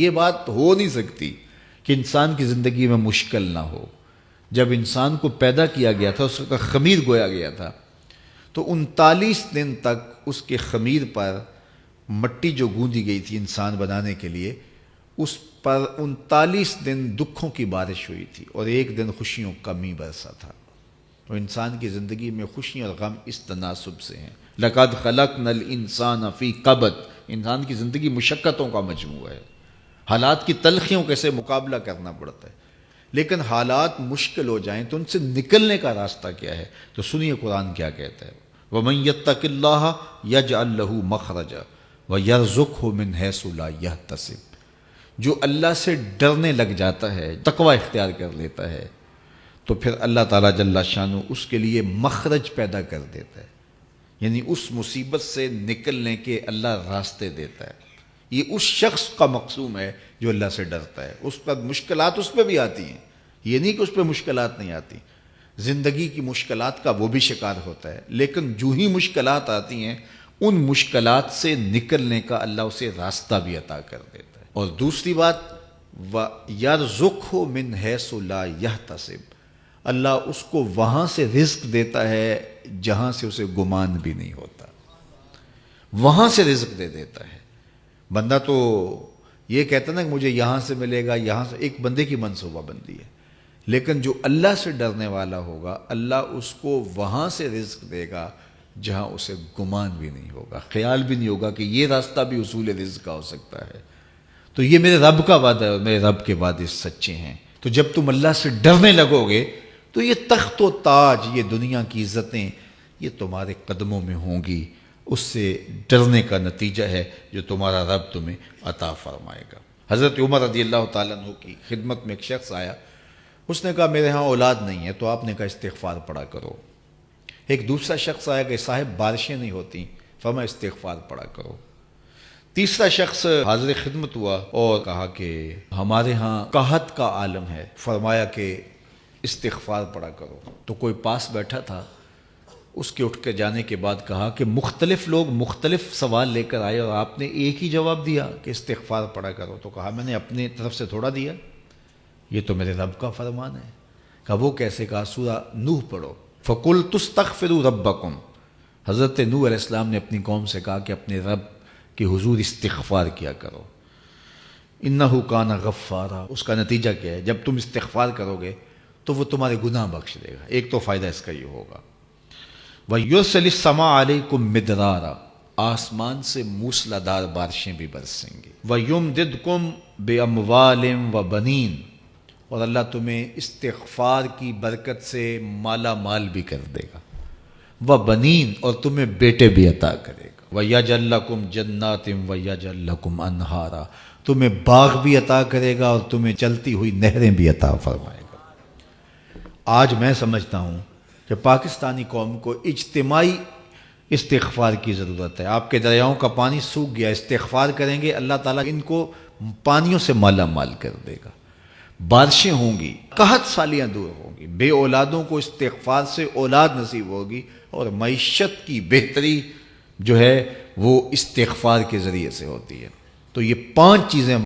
یہ بات ہو نہیں سکتی کہ انسان کی زندگی میں مشکل نہ ہو۔ جب انسان کو پیدا کیا گیا تھا، اس کا خمیر گویا گیا تھا، تو 39 دن تک اس کے خمیر پر مٹی جو گوندی گئی تھی انسان بنانے کے لیے، اس پر 39 دن دکھوں کی بارش ہوئی تھی اور ایک دن خوشیوں کا می برسا تھا۔ تو انسان کی زندگی میں خوشیاں اور غم اس تناسب سے ہیں۔ لَقَدْ خَلَقْنَا الْإِنسَانَ فِي قَبْضٍ۔ انسان کی زندگی مشقتوں کا مجموعہ ہے، حالات کی تلخیوں کے سے مقابلہ کرنا پڑتا ہے، لیکن حالات مشکل ہو جائیں تو ان سے نکلنے کا راستہ کیا ہے؟ تو سنیے قرآن کیا کہتا ہے، وَمَن يَتَّقِ اللَّهَ يَجْعَلْ لَهُ مَخْرَجًا وَيَرْزُقْهُ مِنْ حَيْثُ لَا يَحْتَسِبُ۔ جو اللہ سے ڈرنے لگ جاتا ہے، تقوی اختیار کر لیتا ہے، تو پھر اللہ تعالیٰ جل شانہ اس کے لیے مخرج پیدا کر دیتا ہے، یعنی اس مصیبت سے نکلنے کے اللہ راستے دیتا ہے۔ یہ اس شخص کا مقصوم ہے جو اللہ سے ڈرتا ہے۔ اس پر مشکلات اس پہ بھی آتی ہیں، یہ نہیں کہ اس پہ مشکلات نہیں آتی، زندگی کی مشکلات کا وہ بھی شکار ہوتا ہے، لیکن جو ہی مشکلات آتی ہیں ان مشکلات سے نکلنے کا اللہ اسے راستہ بھی عطا کر دیتا ہے۔ اور دوسری بات، وَيَرْزُقْهُ مِنْ حَيْثُ لَا يَحْتَسِبُ، اللہ اس کو وہاں سے رزق دیتا ہے جہاں سے اسے گمان بھی نہیں ہوتا، وہاں سے رزق دے دیتا ہے۔ بندہ تو یہ کہتا نا کہ مجھے یہاں سے ملے گا، یہاں سے، ایک بندے کی منصوبہ بندی ہے، لیکن جو اللہ سے ڈرنے والا ہوگا اللہ اس کو وہاں سے رزق دے گا جہاں اسے گمان بھی نہیں ہوگا، خیال بھی نہیں ہوگا کہ یہ راستہ بھی حصول رزق کا ہو سکتا ہے۔ تو یہ میرے رب کا وعدہ ہے اور میرے رب کے وعدے سچے ہیں۔ تو جب تم اللہ سے ڈرنے لگو گے تو یہ تخت و تاج، یہ دنیا کی عزتیں، یہ تمہارے قدموں میں ہوں گی۔ اس سے ڈرنے کا نتیجہ ہے جو تمہارا رب تمہیں عطا فرمائے گا۔ حضرت عمر رضی اللہ تعالیٰ عنہ کی خدمت میں ایک شخص آیا، اس نے کہا میرے ہاں اولاد نہیں ہے، تو آپ نے کہا استغفار پڑھا کرو۔ ایک دوسرا شخص آیا کہ صاحب بارشیں نہیں ہوتی، فرمایا استغفار پڑھا کرو۔ تیسرا شخص حاضر خدمت ہوا اور کہا کہ ہمارے ہاں قحط کا عالم ہے، فرمایا کہ استغفار پڑھا کرو۔ تو کوئی پاس بیٹھا تھا، اس کے اٹھ کے جانے کے بعد کہا کہ مختلف لوگ مختلف سوال لے کر آئے اور آپ نے ایک ہی جواب دیا کہ استغفار پڑھا کرو۔ تو کہا میں نے اپنے طرف سے تھوڑا دیا، یہ تو میرے رب کا فرمان ہے۔ کہا وہ کیسے؟ کہا سورہ نوح پڑھو، فَقُلْتُ اسْتَغْفِرُوا رَبَّكُمْ۔ حضرت نوح علیہ السلام نے اپنی قوم سے کہا کہ اپنے رب کے حضور استغفار کیا کرو، اِنَّهُ كَانَ غَفَّارًا۔ اس کا نتیجہ کیا ہے؟ جب تم استغفار کرو گے تو وہ تمہارے گناہ بخش دے گا۔ ایک تو فائدہ اس کا یہ ہوگا، وَيُرْسِلِ السَّمَاءَ عَلَيْكُمْ مِدْرَارًا، آسمان سے موسلا دار بارشیں بھی برسیں گی، وَيُمْدِدْكُمْ بِأَمْوَالٍ وَبَنِينَ، اور اللہ تمہیں استغفار کی برکت سے مالا مال بھی کر دے گا، وَبَنِينَ، اور تمہیں بیٹے بھی عطا کرے گا، وَيَجْعَلْ لَكُمْ جَنَّاتٍ وَيَجْعَلْ لَكُمْ أَنْهَارًا، تمہیں باغ بھی عطا کرے گا اور تمہیں چلتی ہوئی نہریں بھی عطا فرمائے گا۔ آج میں سمجھتا ہوں کہ پاکستانی قوم کو اجتماعی استغفار کی ضرورت ہے۔ آپ کے دریاؤں کا پانی سوکھ گیا، استغفار کریں گے اللہ تعالیٰ ان کو پانیوں سے مالا مال کر دے گا، بارشیں ہوں گی، قحط سالیاں دور ہوں گی، بے اولادوں کو استغفار سے اولاد نصیب ہوگی، اور معیشت کی بہتری جو ہے وہ استغفار کے ذریعے سے ہوتی ہے۔ تو یہ 5 چیزیں